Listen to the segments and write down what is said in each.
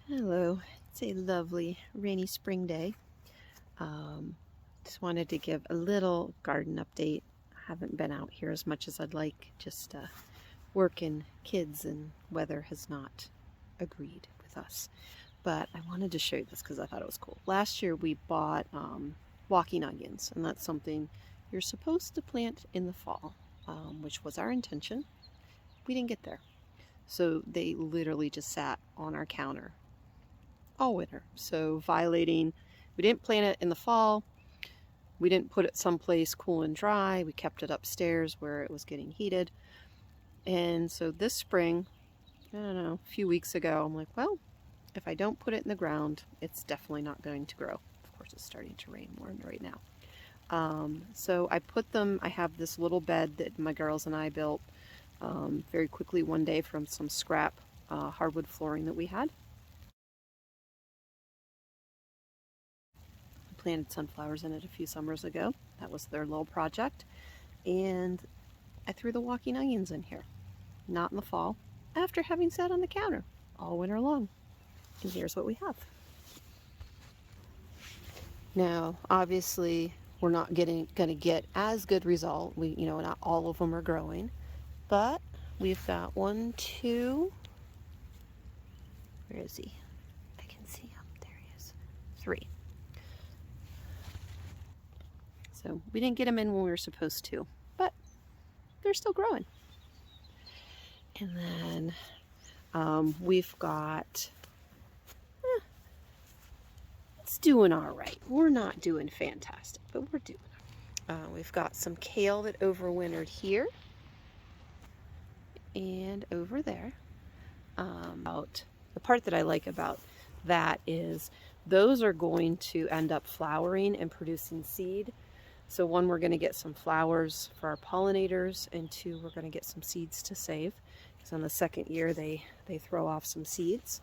Hello, it's a lovely rainy spring day. Just wanted to give a little garden update. I haven't been out here as much as I'd like, just work and kids and weather has not agreed with us. But I wanted to show you this because I thought it was cool. Last year we bought walking onions, and that's something you're supposed to plant in the fall, which was our intention. We didn't get there. So they literally just sat on our counter all winter. So violating, we didn't plant it in the fall. We didn't put it someplace cool and dry. We kept it upstairs where it was getting heated. And so this spring, I don't know, a few weeks ago, I'm like, well, if I don't put it in the ground, it's definitely not going to grow. Of course, it's starting to rain more right now. So I put them, I have this little bed that my girls and I built very quickly one day from some scrap hardwood flooring that we had. Planted sunflowers in it a few summers ago. That was their little project. And I threw the walking onions in here, not in the fall, after having sat on the counter all winter long. And here's what we have. Now, obviously, we're not going to get as good result. Not all of them are growing, but we've got 1, 2, where is he? I can see him. There he is. 3. So we didn't get them in when we were supposed to, but they're still growing. And then we've got, it's doing all right. We're not doing fantastic, but we're doing all right. We've got some kale that overwintered here and over there. The part that I like about that is those are going to end up flowering and producing seed. So 1, we're going to get some flowers for our pollinators, and 2, we're going to get some seeds to save, because on the second year they throw off some seeds.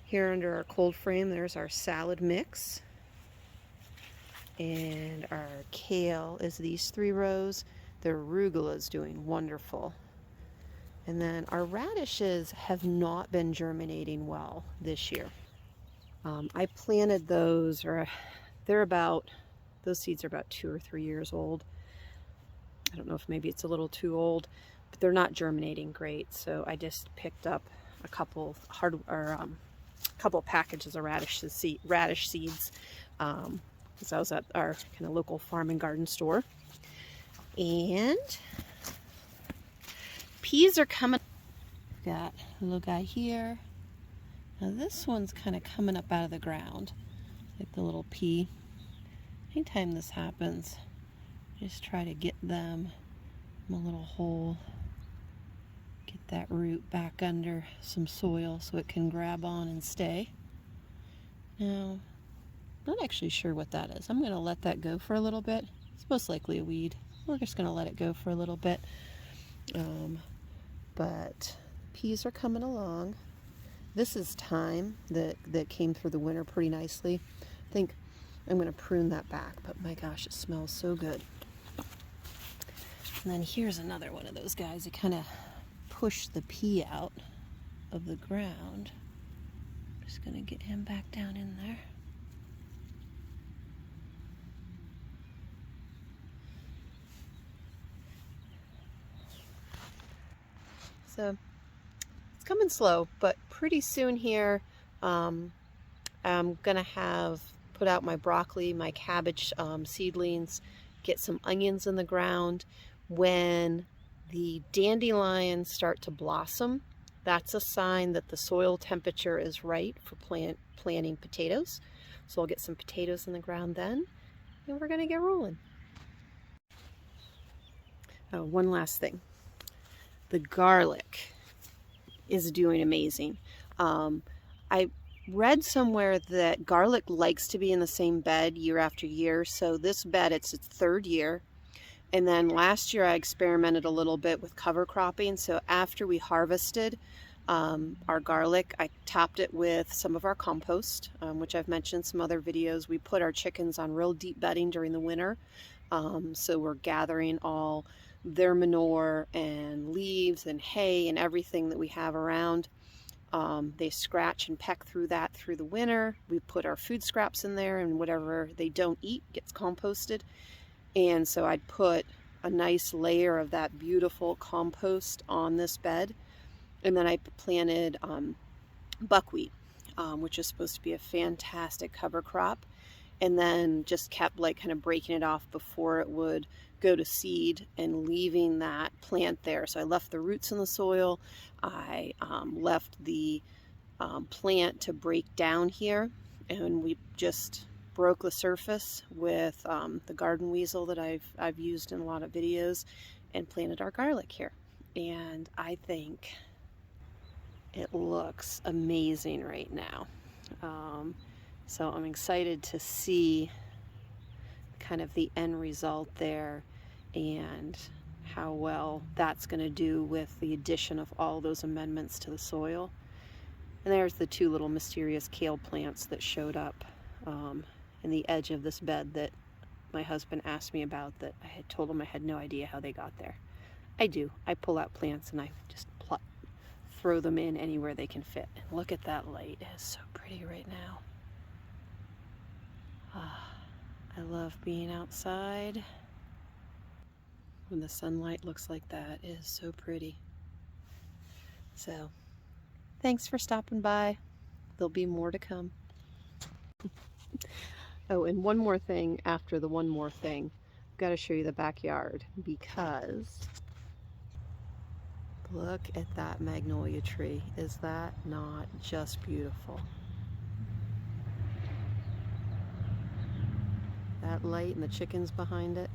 Here under our cold frame, there's our salad mix, and our kale is these 3 rows. The arugula is doing wonderful. And then our radishes have not been germinating well this year. I planted those, or those seeds are about 2 or 3 years old. I don't know if maybe it's a little too old, but they're not germinating great. So I just picked up a couple packages of radish seeds because I was at our kind of local farm and garden store. And peas are coming. Got a little guy here. Now this one's kind of coming up out of the ground, like the little pea. Anytime this happens, just try to get them in a little hole, get that root back under some soil so it can grab on and stay. Now, I'm not actually sure what that is. I'm going to let that go for a little bit. It's most likely a weed. We're just going to let it go for a little bit. But peas are coming along. This is thyme that came through the winter pretty nicely. I think I'm going to prune that back, but my gosh, it smells so good. And then here's another one of those guys that kind of push the pea out of the ground. Just going to get him back down in there. So it's coming slow, but pretty soon here I'm going to put out my broccoli, my cabbage seedlings, get some onions in the ground. When the dandelions start to blossom, that's a sign that the soil temperature is right for planting potatoes. So I'll get some potatoes in the ground then, and we're going to get rolling. Oh, one last thing. The garlic is doing amazing. I read somewhere that garlic likes to be in the same bed year after year. So this bed, it's its 3rd year. And then last year I experimented a little bit with cover cropping. So after we harvested our garlic, I topped it with some of our compost, which I've mentioned in some other videos. We put our chickens on real deep bedding during the winter. So we're gathering all their manure and leaves and hay and everything that we have around. They scratch and peck through that through the winter. We put our food scraps in there, and whatever they don't eat gets composted. And so I'd put a nice layer of that beautiful compost on this bed. And then I planted buckwheat, which is supposed to be a fantastic cover crop. And then just kept like kind of breaking it off before it would go to seed and leaving that plant there. So I left the roots in the soil. I left the plant to break down here, and we just broke the surface with the garden weasel that I've used in a lot of videos, and planted our garlic here. And I think it looks amazing right now. So I'm excited to see kind of the end result there and how well that's going to do with the addition of all those amendments to the soil. And there's the two little mysterious kale plants that showed up in the edge of this bed that my husband asked me about, that I had told him I had no idea how they got there. I do. I pull out plants and I just throw them in anywhere they can fit. And look at that light. It is so pretty right now. I love being outside when the sunlight looks like that. It is so pretty. So, thanks for stopping by. There'll be more to come. Oh, and one more thing after the one more thing. I've got to show you the backyard, because look at that magnolia tree. Is that not just beautiful? That light and the chickens behind it.